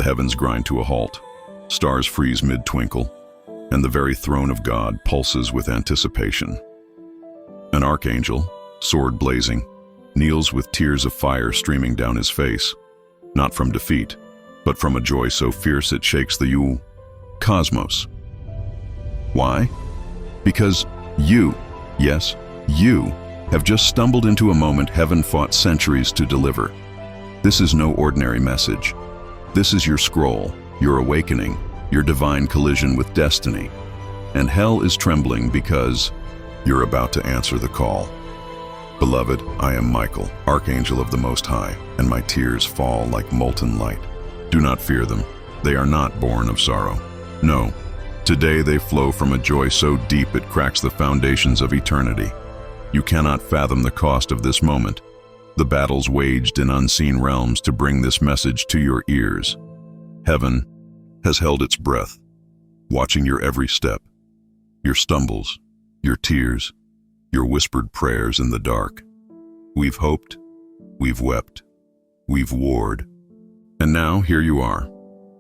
The heavens grind to a halt, stars freeze mid-twinkle, and the very throne of God pulses with anticipation. An archangel, sword blazing, kneels with tears of fire streaming down his face, not from defeat, but from a joy so fierce it shakes the 𝐈𝐭'𝐬. Why? Because you, yes, you, have just stumbled into a moment heaven fought centuries to deliver. This is no ordinary message. This is your scroll, your awakening, your divine collision with destiny. And hell is trembling because you're about to answer the call. Beloved, I am Michael, Archangel of the Most High, and my tears fall like molten light. Do not fear them. They are not born of sorrow. No, today they flow from a joy so deep it cracks the foundations of eternity. You cannot fathom the cost of this moment, the battles waged in unseen realms to bring this message to your ears. Heaven has held its breath, watching your every step, your stumbles, your tears, your whispered prayers in the dark. We've hoped, we've wept, we've warred. And now here you are,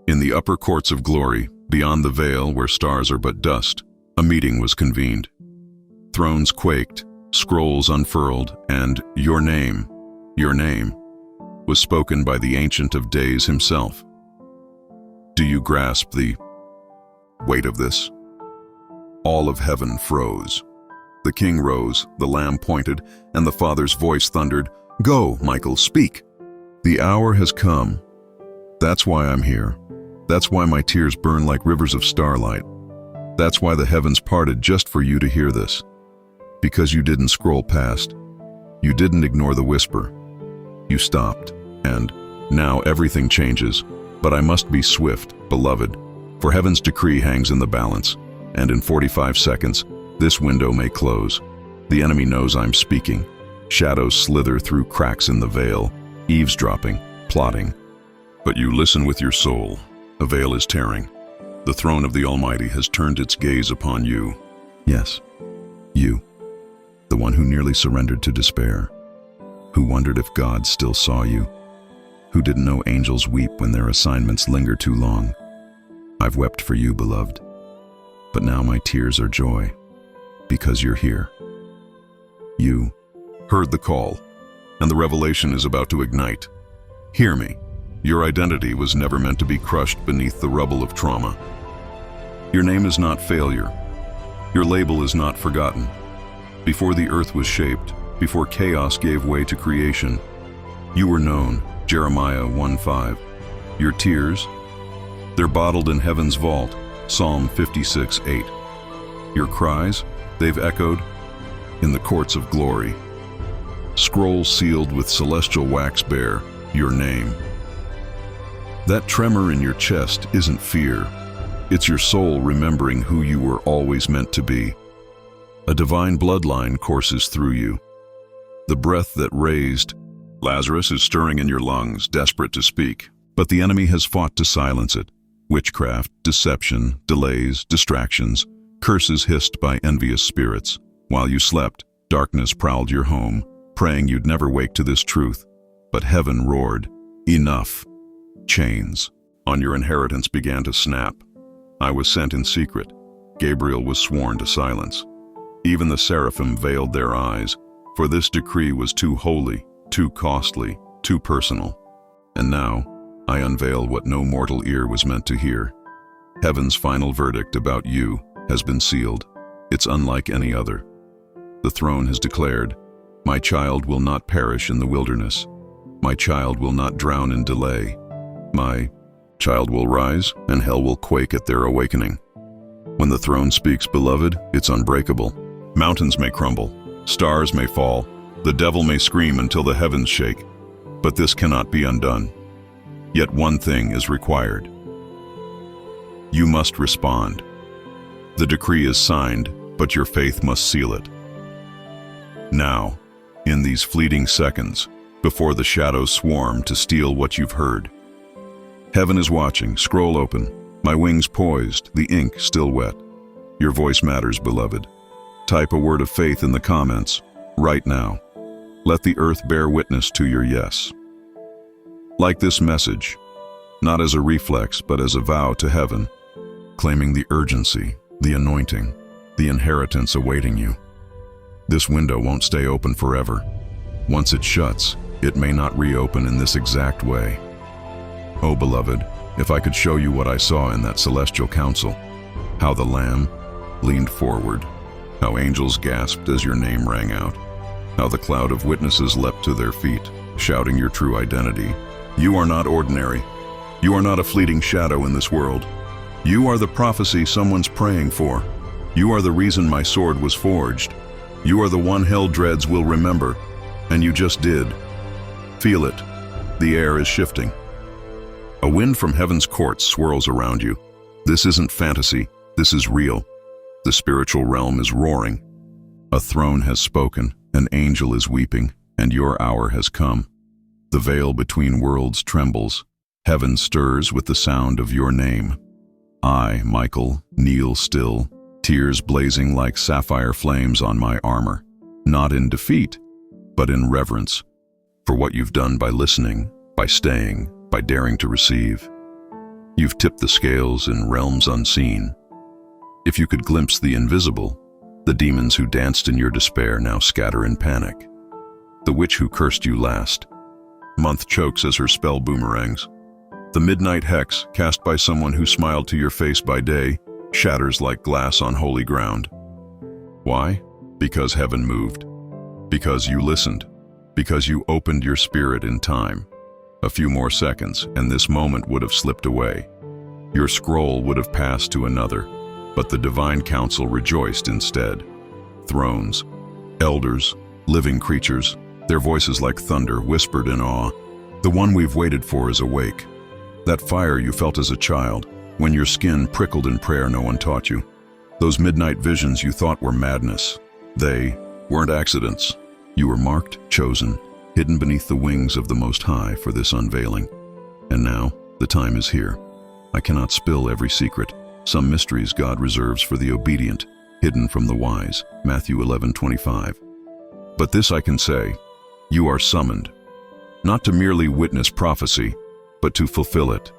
in the upper courts of glory, beyond the veil where stars are but dust. A meeting was convened. Thrones quaked, scrolls unfurled, and your name, was spoken by the Ancient of Days himself. Do you grasp the weight of this? All of heaven froze. The king rose, the lamb pointed, and the Father's voice thundered, "Go, Michael, speak. The hour has come. That's why I'm here. That's why my tears burn like rivers of starlight. That's why the heavens parted just for you to hear this. Because you didn't scroll past. You didn't ignore the whisper. You stopped, and now everything changes. But I must be swift, beloved, for heaven's decree hangs in the balance, and in 45 seconds, this window may close. The enemy knows I'm speaking. Shadows slither through cracks in the veil, eavesdropping, plotting. But you listen with your soul. A veil is tearing. The throne of the Almighty has turned its gaze upon you. Yes, you, the one who nearly surrendered to despair, who wondered if God still saw you, who didn't know angels weep when their assignments linger too long. I've wept for you, beloved, but now my tears are joy, because you're here. You heard the call, and the revelation is about to ignite. Hear me. Your identity was never meant to be crushed beneath the rubble of trauma. Your name is not failure. Your label is not forgotten. Before the earth was shaped, before chaos gave way to creation, you were known, Jeremiah 1:5. Your tears, they're bottled in heaven's vault, Psalm 56:8. Your cries, they've echoed in the courts of glory. Scroll sealed with celestial wax bear your name. That tremor in your chest isn't fear. It's your soul remembering who you were always meant to be. A divine bloodline courses through you. The breath that raised Lazarus is stirring in your lungs, desperate to speak, but the enemy has fought to silence it. Witchcraft, deception, delays, distractions, curses hissed by envious spirits. While you slept, darkness prowled your home, praying you'd never wake to this truth. But heaven roared, "Enough." Chains on your inheritance began to snap. I was sent in secret. Gabriel was sworn to silence. Even the seraphim veiled their eyes, for this decree was too holy, too costly, too personal. And now, I unveil what no mortal ear was meant to hear. Heaven's final verdict about you has been sealed. It's unlike any other. The throne has declared, "My child will not perish in the wilderness. My child will not drown in delay. My child will rise, and hell will quake at their awakening." When the throne speaks, beloved, it's unbreakable. Mountains may crumble, stars may fall, the devil may scream until the heavens shake, but this cannot be undone. Yet one thing is required. You must respond. The decree is signed, but your faith must seal it. Now, in these fleeting seconds, before the shadows swarm to steal what you've heard. Heaven is watching, scroll open, my wings poised, the ink still wet. Your voice matters, beloved. Type a word of faith in the comments, right now. Let the earth bear witness to your yes. Like this message, not as a reflex but as a vow to heaven, claiming the urgency, the anointing, the inheritance awaiting you. This window won't stay open forever. Once it shuts, it may not reopen in this exact way. Oh, beloved, if I could show you what I saw in that celestial council, how the Lamb leaned forward, how angels gasped as your name rang out, how the cloud of witnesses leapt to their feet, shouting your true identity. You are not ordinary. You are not a fleeting shadow in this world. You are the prophecy someone's praying for. You are the reason my sword was forged. You are the one hell dreads will remember, and you just did. Feel it. The air is shifting. A wind from heaven's courts swirls around you. This isn't fantasy. This is real. The spiritual realm is roaring. A throne has spoken, an angel is weeping, and your hour has come. The veil between worlds trembles. Heaven stirs with the sound of your name. I, Michael, kneel still, tears blazing like sapphire flames on my armor, not in defeat, but in reverence, for what you've done by listening, by staying, by daring to receive. You've tipped the scales in realms unseen. If you could glimpse the invisible, the demons who danced in your despair now scatter in panic. The witch who cursed you last. Month chokes as her spell boomerangs. The midnight hex, cast by someone who smiled to your face by day, shatters like glass on holy ground. Why? Because heaven moved. Because you listened. Because you opened your spirit in time. A few more seconds, and this moment would have slipped away. Your scroll would have passed to another, but the divine council rejoiced instead. Thrones, elders, living creatures, their voices like thunder whispered in awe. The one we've waited for is awake. That fire you felt as a child, when your skin prickled in prayer no one taught you. Those midnight visions you thought were madness. They weren't accidents. You were marked, chosen, hidden beneath the wings of the Most High for this unveiling. And now, the time is here. I cannot spill every secret. Some mysteries God reserves for the obedient, hidden from the wise. Matthew 11:25. But this I can say, you are summoned, not to merely witness prophecy, but to fulfill it,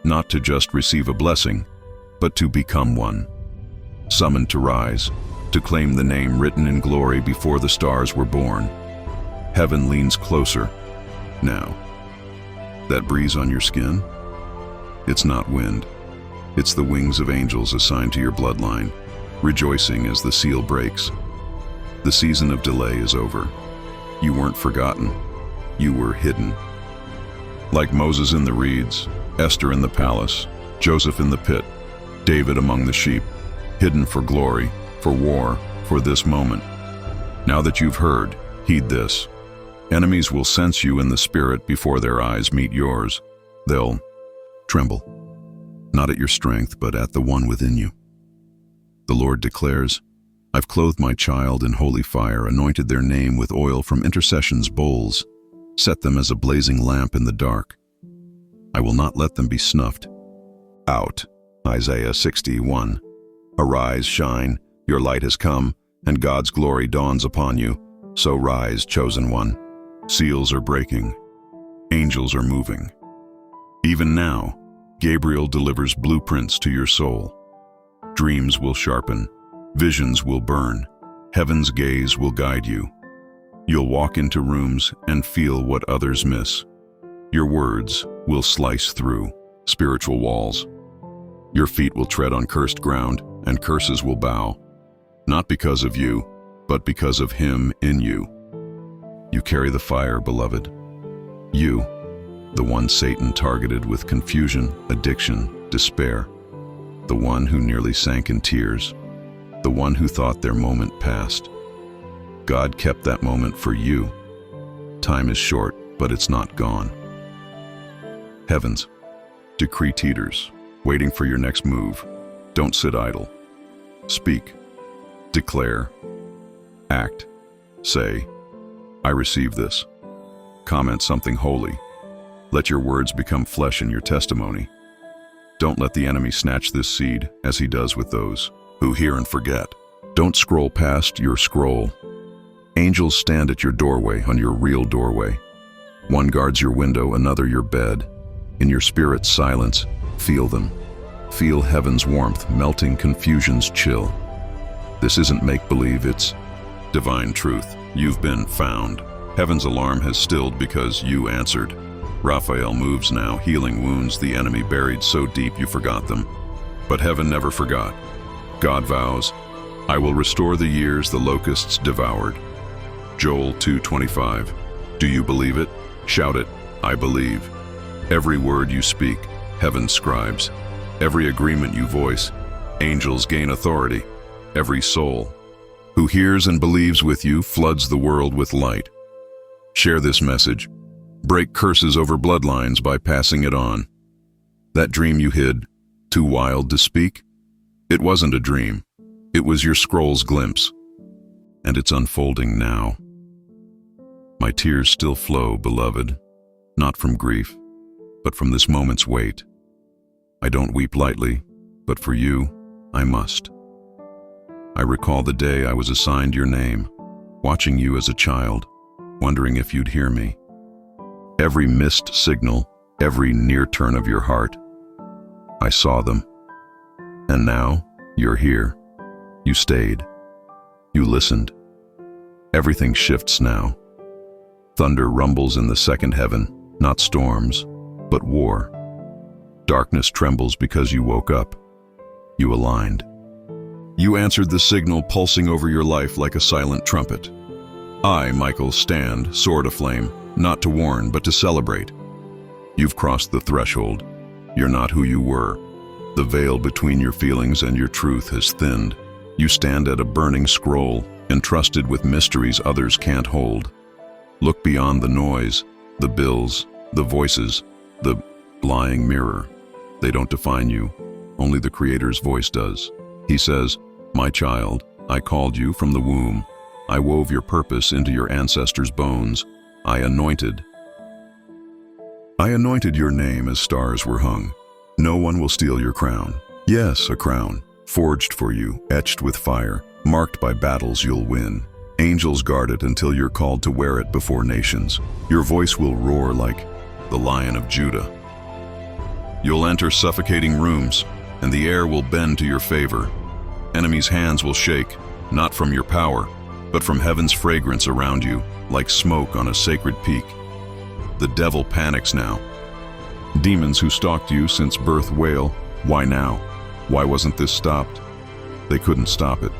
not to just receive a blessing, but to become one. Summoned to rise, to claim the name written in glory before the stars were born. Heaven leans closer. Now, that breeze on your skin? It's not wind. It's the wings of angels assigned to your bloodline, rejoicing as the seal breaks. The season of delay is over. You weren't forgotten. You were hidden. Like Moses in the reeds, Esther in the palace, Joseph in the pit, David among the sheep, hidden for glory, for war, for this moment. Now that you've heard, heed this. Enemies will sense you in the spirit before their eyes meet yours. They'll tremble, not at your strength, but at the one within you. The Lord declares, I've clothed my child in holy fire, anointed their name with oil from intercession's bowls, set them as a blazing lamp in the dark. I will not let them be snuffed out. Isaiah 60:1. Arise, shine, your light has come, and God's glory dawns upon you. So rise, chosen one. Seals are breaking. Angels are moving. Even now, Gabriel delivers blueprints to your soul. Dreams will sharpen. Visions will burn. Heaven's gaze will guide you. You'll walk into rooms and feel what others miss. Your words will slice through spiritual walls. Your feet will tread on cursed ground, and curses will bow, not because of you, but because of Him in you. You carry the fire, beloved. You, the one Satan targeted with confusion, addiction, despair, the one who nearly sank in tears, the one who thought their moment passed. God kept that moment for you. Time is short, but it's not gone. Heavens, decree teeters, waiting for your next move. Don't sit idle. Speak, declare, act, say, I receive this. Comment something holy. Let your words become flesh in your testimony. Don't let the enemy snatch this seed, as he does with those who hear and forget. Don't scroll past your scroll. Angels stand at your doorway, on your real doorway. One guards your window, another your bed. In your spirit's silence, feel them. Feel heaven's warmth melting confusion's chill. This isn't make-believe, it's divine truth. You've been found. Heaven's alarm has stilled because you answered. Raphael moves now, healing wounds the enemy buried so deep you forgot them. But heaven never forgot. God vows, I will restore the years the locusts devoured. Joel 2:25. Do you believe it? Shout it, I believe. Every word you speak, heaven scribes. Every agreement you voice, angels gain authority. Every soul who hears and believes with you floods the world with light. Share this message. Break curses over bloodlines by passing it on. That dream you hid, too wild to speak? It wasn't a dream. It was your scroll's glimpse. And it's unfolding now. My tears still flow, beloved, not from grief, but from this moment's weight. I don't weep lightly, but for you, I must. I recall the day I was assigned your name, watching you as a child, wondering if you'd hear me. Every missed signal, every near turn of your heart, I saw them. And now, you're here. You stayed. You listened. Everything shifts now. Thunder rumbles in the second heaven, not storms, but war. Darkness trembles because you woke up. You aligned. You answered the signal pulsing over your life like a silent trumpet. I, Michael, stand, sword aflame, not to warn, but to celebrate. You've crossed the threshold. You're not who you were. The veil between your feelings and your truth has thinned. You stand at a burning scroll, entrusted with mysteries others can't hold. Look beyond the noise, the bills, the voices, the lying mirror. They don't define you. Only the Creator's voice does. He says, my child, I called you from the womb. I wove your purpose into your ancestors' bones. I anointed your name as stars were hung. No one will steal your crown. Yes, a crown, forged for you, etched with fire, marked by battles you'll win. Angels guard it until you're called to wear it before nations. Your voice will roar like the Lion of Judah. You'll enter suffocating rooms, and the air will bend to your favor. Enemies' hands will shake, not from your power, but from heaven's fragrance around you, like smoke on a sacred peak. The devil panics now. Demons who stalked you since birth wail, why now? Why wasn't this stopped? They couldn't stop it.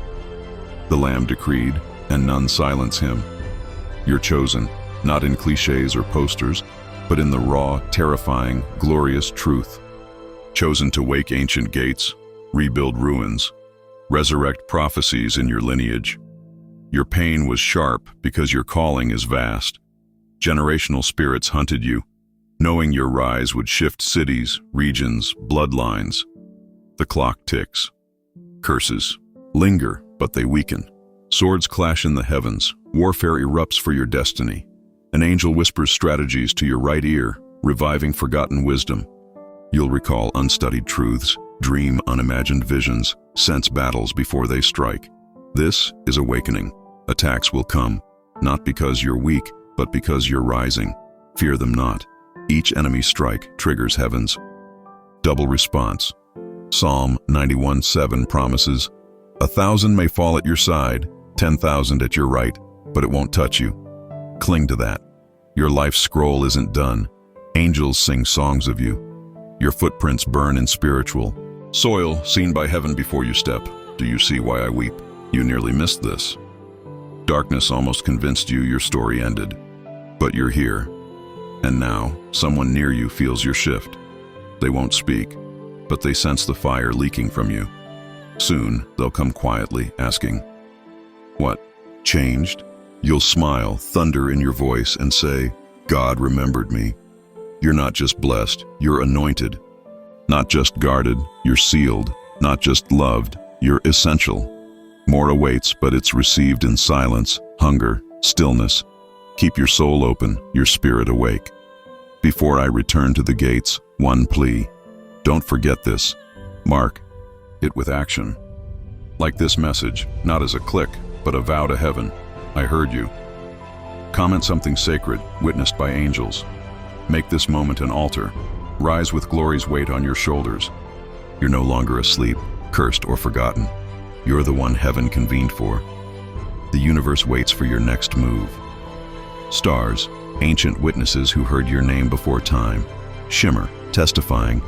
The Lamb decreed, and none silence him. You're chosen, not in cliches or posters, but in the raw, terrifying, glorious truth. Chosen to wake ancient gates, rebuild ruins, resurrect prophecies in your lineage. Your pain was sharp because your calling is vast. Generational spirits hunted you, knowing your rise would shift cities, regions, bloodlines. The clock ticks. Curses linger, but they weaken. Swords clash in the heavens. Warfare erupts for your destiny. An angel whispers strategies to your right ear, reviving forgotten wisdom. You'll recall unstudied truths, dream unimagined visions, sense battles before they strike. This is awakening. Attacks will come, not because you're weak, but because you're rising. Fear them not. Each enemy strike triggers heaven's double response. Psalm 91:7 promises, 1,000 may fall at your side, 10,000 at your right, but it won't touch you. Cling to that. Your life's scroll isn't done. Angels sing songs of you. Your footprints burn in spiritual soil seen by heaven before you step. Do you see why I weep? You nearly missed this. Darkness almost convinced you your story ended. But you're here. And now, someone near you feels your shift. They won't speak, but they sense the fire leaking from you. Soon, they'll come quietly, asking, what changed? You'll smile, thunder in your voice, and say, God remembered me. You're not just blessed, you're anointed. Not just guarded, you're sealed. Not just loved, you're essential. More awaits, but it's received in silence, hunger, stillness. Keep your soul open, your spirit awake. Before I return to the gates, one plea. Don't forget this. Mark it with action. Like this message, not as a click, but a vow to heaven. I heard you. Comment something sacred, witnessed by angels. Make this moment an altar. Rise with glory's weight on your shoulders. You're no longer asleep, cursed, or forgotten. You're the one heaven convened for. The universe waits for your next move. Stars, ancient witnesses who heard your name before time, shimmer, testifying,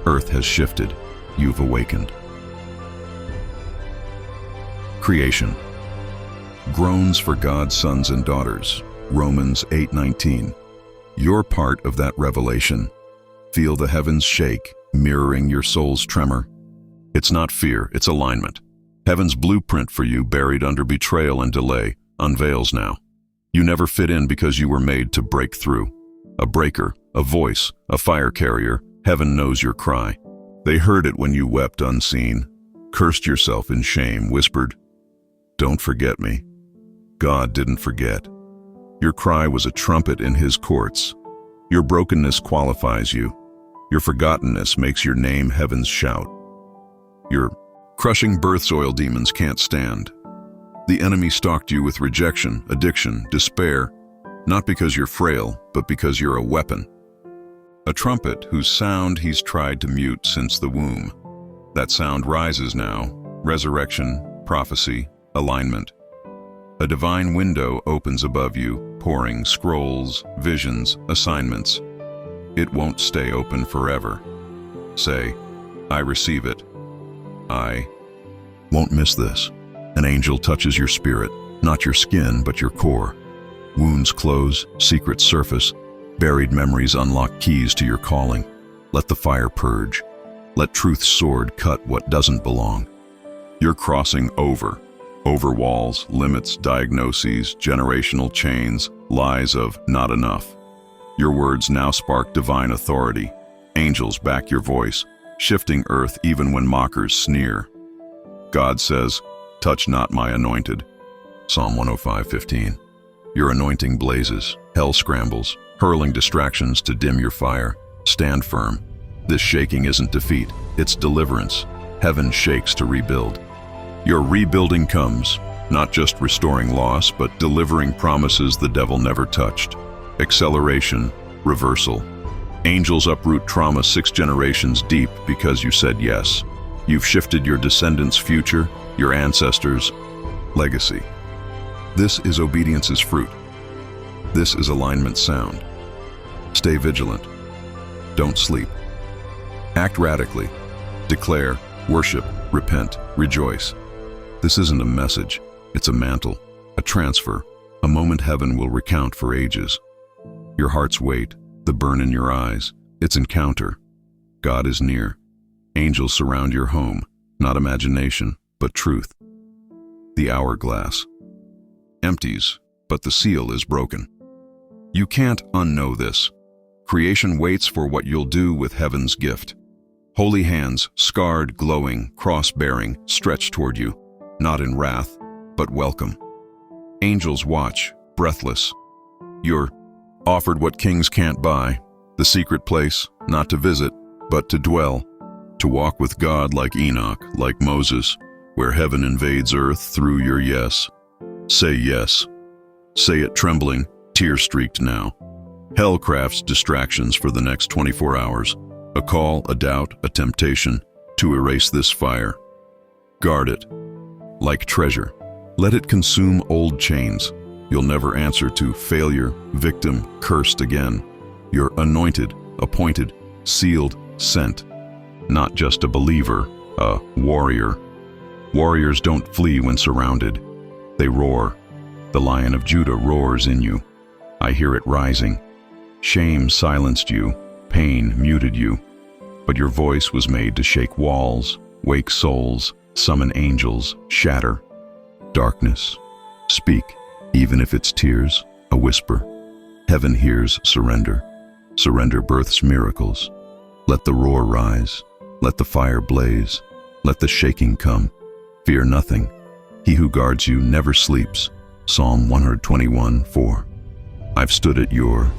earth has shifted, you've awakened. Creation. Groans for God's sons and daughters, Romans 8:19. You're part of that revelation. Feel the heavens shake, mirroring your soul's tremor. It's not fear, it's alignment. Heaven's blueprint for you, buried under betrayal and delay, unveils now. You never fit in because you were made to break through. A breaker, a voice, a fire carrier, heaven knows your cry. They heard it when you wept unseen, cursed yourself in shame, whispered, "Don't forget me." God didn't forget. Your cry was a trumpet in his courts. Your brokenness qualifies you. Your forgottenness makes your name heaven's shout. Your crushing birth soil demons can't stand. The enemy stalked you with rejection, addiction, despair, not because you're frail, but because you're a weapon. A trumpet whose sound he's tried to mute since the womb. That sound rises now, resurrection, prophecy, alignment. A divine window opens above you, pouring scrolls, visions, assignments. It won't stay open forever. Say, I receive it. I won't miss this. An angel touches your spirit, not your skin, but your core. Wounds close, secrets surface, buried memories unlock keys to your calling. Let the fire purge. Let truth's sword cut what doesn't belong. You're crossing over walls, limits, diagnoses, generational chains, lies of not enough. Your words now spark divine authority. Angels back your voice, shifting earth even when mockers sneer. God says, touch not my anointed. Psalm 105:15. Your anointing blazes, hell scrambles, hurling distractions to dim your fire. Stand firm. This shaking isn't defeat, it's deliverance. Heaven shakes to rebuild. Your rebuilding comes, not just restoring loss, but delivering promises the devil never touched. Acceleration, reversal. Angels uproot trauma 6 generations deep because you said yes. You've shifted your descendants' future, your ancestors' legacy. This is obedience's fruit. This is alignment's sound. Stay vigilant. Don't sleep. Act radically. Declare, worship, repent, rejoice. This isn't a message, it's a mantle, a transfer, a moment heaven will recount for ages. Your heart's weight, the burn in your eyes, its encounter. God is near. Angels surround your home, not imagination, but truth. The hourglass empties, but the seal is broken. You can't unknow this. Creation waits for what you'll do with heaven's gift. Holy hands, scarred, glowing, cross-bearing, stretch toward you, not in wrath, but welcome. Angels watch, breathless. You're offered what kings can't buy, the secret place, not to visit, but to dwell, to walk with God like Enoch, like Moses, where heaven invades earth through your yes. Say yes. Say it trembling, tear-streaked now. Hell crafts distractions for the next 24 hours. A call, a doubt, a temptation to erase this fire. Guard it. Like treasure. Let it consume old chains. You'll never answer to failure, victim, cursed again. You're anointed, appointed, sealed, sent. Not just a believer, a warrior. Warriors don't flee when surrounded. They roar. The Lion of Judah roars in you. I hear it rising. Shame silenced you. Pain muted you. But your voice was made to shake walls, wake souls, summon angels, shatter. Darkness. Speak, even if it's tears, a whisper. Heaven hears surrender. Surrender births miracles. Let the roar rise. Let the fire blaze. Let the shaking come. Fear nothing. He who guards you never sleeps. Psalm 121:4. I've stood at your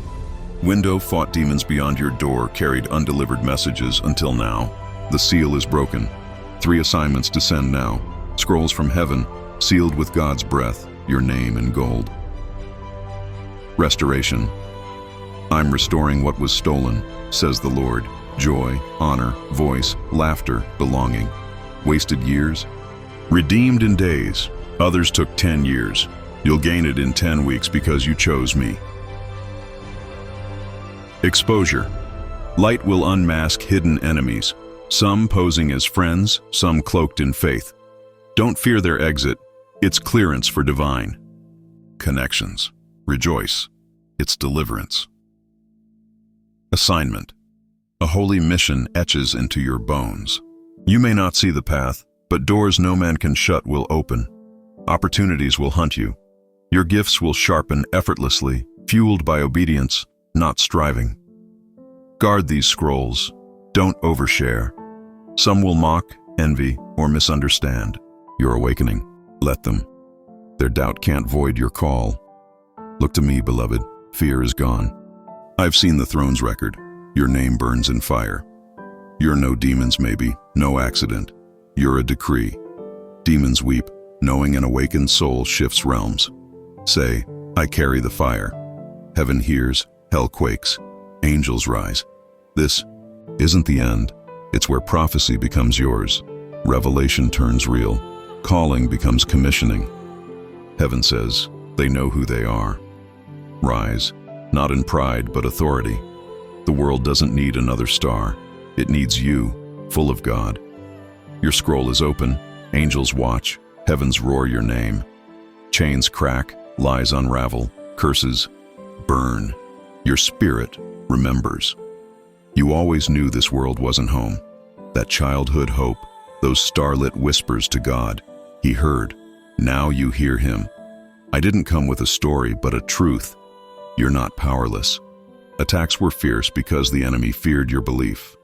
window, fought demons beyond your door, carried undelivered messages until now. The seal is broken. 3 assignments descend now. Scrolls from heaven, sealed with God's breath, your name in gold. Restoration. I'm restoring what was stolen, says the Lord. joy, honor, voice, laughter, belonging. Wasted years? Redeemed in days. Others took 10 years. You'll gain it in 10 weeks because you chose me. Exposure. Light will unmask hidden enemies, some posing as friends, some cloaked in faith. Don't fear their exit. It's clearance for divine connections. Rejoice. It's deliverance. Assignment. A holy mission etches into your bones. You may not see the path, but doors no man can shut will open. Opportunities will hunt you. Your gifts will sharpen effortlessly, fueled by obedience, not striving. Guard these scrolls. Don't overshare. Some will mock, envy, or misunderstand your awakening. Let them. Their doubt can't void your call. Look to me, beloved. Fear is gone. I've seen the throne's record. Your name burns in fire. You're no demons, maybe, no accident. You're a decree. Demons weep, knowing an awakened soul shifts realms. Say, I carry the fire. Heaven hears, hell quakes, angels rise. This isn't the end. It's where prophecy becomes yours. Revelation turns real. Calling becomes commissioning. Heaven says, they know who they are. Rise, not in pride but authority. The world doesn't need another star. It needs you, full of God. Your scroll is open, angels watch, heavens roar your name. Chains crack, lies unravel, curses burn. Your spirit remembers. You always knew this world wasn't home. That childhood hope, those starlit whispers to God, He heard. Now you hear Him. I didn't come with a story, but a truth. You're not powerless. Attacks were fierce because the enemy feared your belief.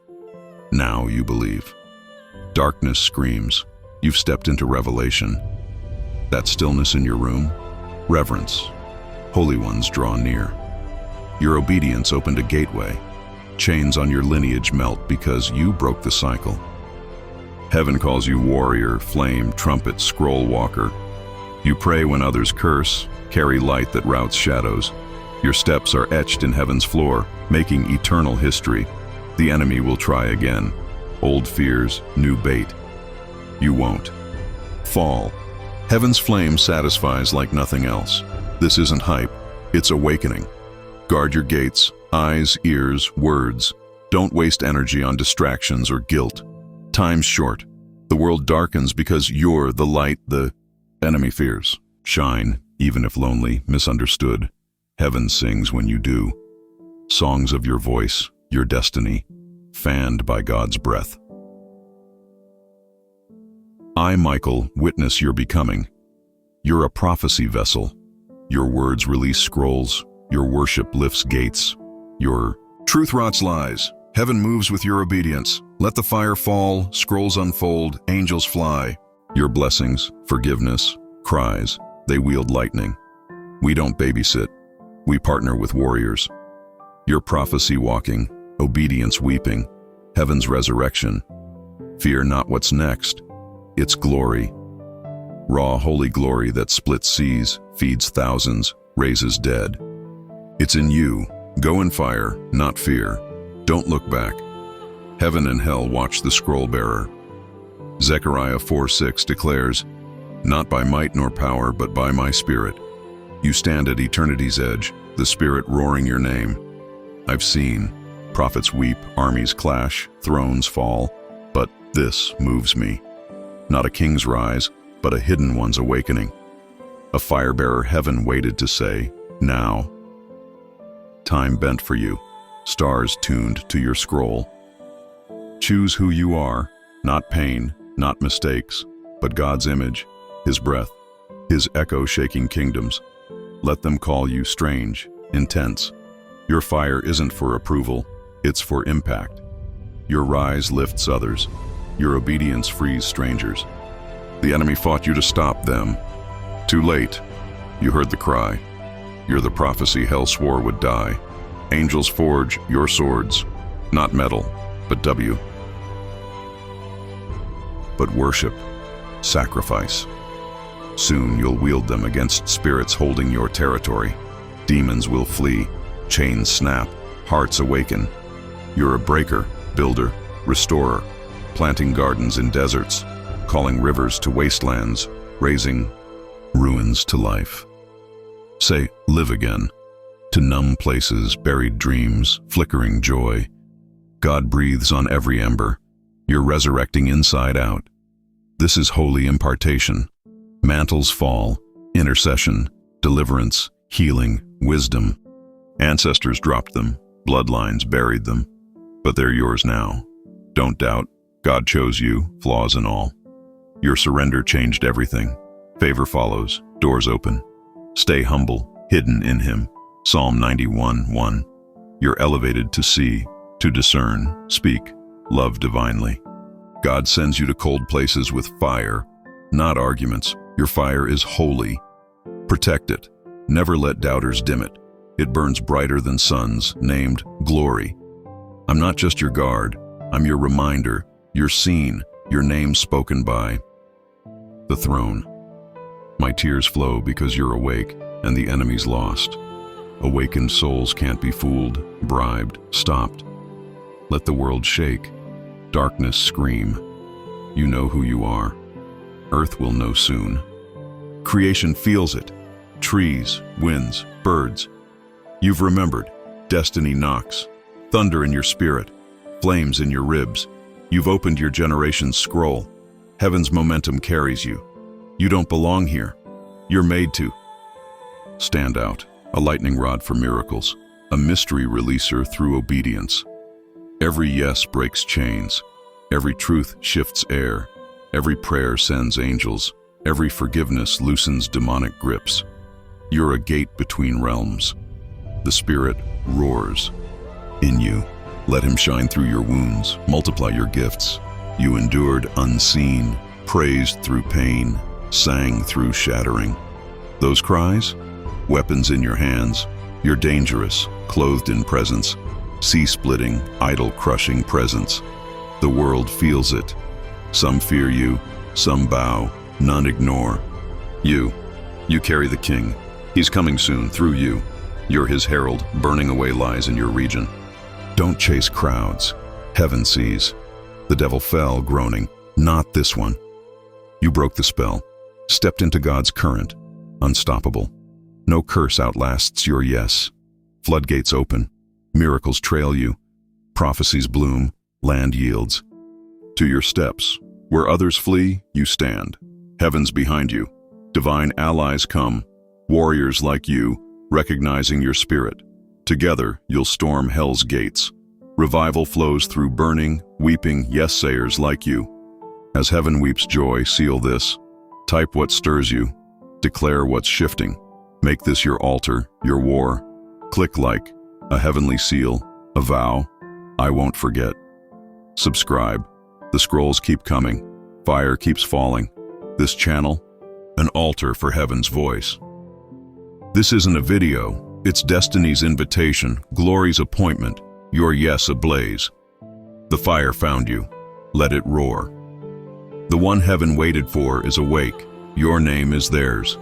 Now you believe. Darkness screams. You've stepped into revelation. That stillness in your room? Reverence. Holy ones draw near. Your obedience opened a gateway. Chains on your lineage melt because you broke the cycle. Heaven calls you warrior, flame, trumpet, scroll walker. You pray when others curse, carry light that routs shadows. Your steps are etched in heaven's floor, making eternal history. The enemy will try again. Old fears, new bait. You won't fall. Heaven's flame satisfies like nothing else. This isn't hype, it's awakening. Guard your gates, eyes, ears, words. Don't waste energy on distractions or guilt. Time's short. The world darkens because you're the light the enemy fears. Shine, even if lonely, misunderstood. Heaven sings when you do. Songs of your voice, your destiny, fanned by God's breath. I, Michael, witness your becoming. You're a prophecy vessel. Your words release scrolls. Your worship lifts gates. Your truth rots lies. Heaven moves with your obedience. Let the fire fall, scrolls unfold, angels fly. Your blessings, forgiveness, cries, they wield lightning. We don't babysit. We partner with warriors. Your prophecy walking, obedience weeping, heaven's resurrection. Fear not what's next. It's glory. Raw, holy glory that splits seas, feeds thousands, raises dead. It's in you. Go in fire, not fear. Don't look back. Heaven and hell watch the scroll bearer. Zechariah 4:6 declares, not by might nor power, but by my spirit. You stand at eternity's edge, the spirit roaring your name. I've seen prophets weep, armies clash, thrones fall, but this moves me. Not a king's rise, but a hidden one's awakening. A fire-bearer heaven waited to say, now. Time bent for you, stars tuned to your scroll. Choose who you are, not pain, not mistakes, but God's image, His breath, His echo shaking kingdoms. Let them call you strange, intense. Your fire isn't for approval, it's for impact. Your rise lifts others. Your obedience frees strangers. The enemy fought you to stop them. Too late. You heard the cry. You're the prophecy hell swore would die. Angels forge your swords, not metal, but W. But worship, sacrifice. Soon you'll wield them against spirits holding your territory. Demons will flee, chains snap, hearts awaken. You're a breaker, builder, restorer, planting gardens in deserts, calling rivers to wastelands, raising ruins to life. Say, live again, to numb places, buried dreams, flickering joy. God breathes on every ember. You're resurrecting inside out. This is holy impartation. Mantles fall, intercession, deliverance, healing, wisdom. Ancestors dropped them, bloodlines buried them, but they're yours now. Don't doubt, God chose you, flaws and all. Your surrender changed everything. Favor follows, doors open. Stay humble, hidden in Him. Psalm 91:1. You're elevated to see, to discern, speak, love divinely. God sends you to cold places with fire, not arguments. Your fire is holy. Protect it. Never let doubters dim it. It burns brighter than suns, named glory. I'm not just your guard. I'm your reminder, your seen, your name spoken by the throne. My tears flow because you're awake and the enemy's lost. Awakened souls can't be fooled, bribed, stopped. Let the world shake. Darkness scream. You know who you are. Earth will know soon. Creation feels it. Trees, winds, birds. You've remembered. Destiny knocks. Thunder in your spirit. Flames in your ribs. You've opened your generation's scroll. Heaven's momentum carries you. You don't belong here. You're made to stand out, a lightning rod for miracles, a mystery releaser through obedience. Every yes breaks chains. Every truth shifts air. Every prayer sends angels. Every forgiveness loosens demonic grips. You're a gate between realms. The Spirit roars in you. Let Him shine through your wounds, multiply your gifts. You endured unseen, praised through pain, sang through shattering. Those cries? Weapons in your hands. You're dangerous, clothed in presence, sea-splitting, idol-crushing presence. The world feels it. Some fear you, some bow, none ignore. You carry the King. He's coming soon through you. You're His herald, burning away lies in your region. Don't chase crowds. Heaven sees. The devil fell, groaning, not this one. You broke the spell, stepped into God's current, unstoppable. No curse outlasts your yes. Floodgates open, miracles trail you, prophecies bloom, land yields. To your steps, where others flee, you stand. Heaven's behind you, divine allies come, warriors like you, recognizing your spirit. Together, you'll storm hell's gates. Revival flows through burning, weeping yes-sayers like you. As heaven weeps joy, seal this. Type what stirs you. Declare what's shifting. Make this your altar, your war. Click like, a heavenly seal, a vow. I won't forget. Subscribe. The scrolls keep coming. Fire keeps falling. This channel, an altar for heaven's voice. This isn't a video. It's destiny's invitation, glory's appointment, your yes ablaze. The fire found you. Let it roar. The one heaven waited for is awake. Your name is theirs.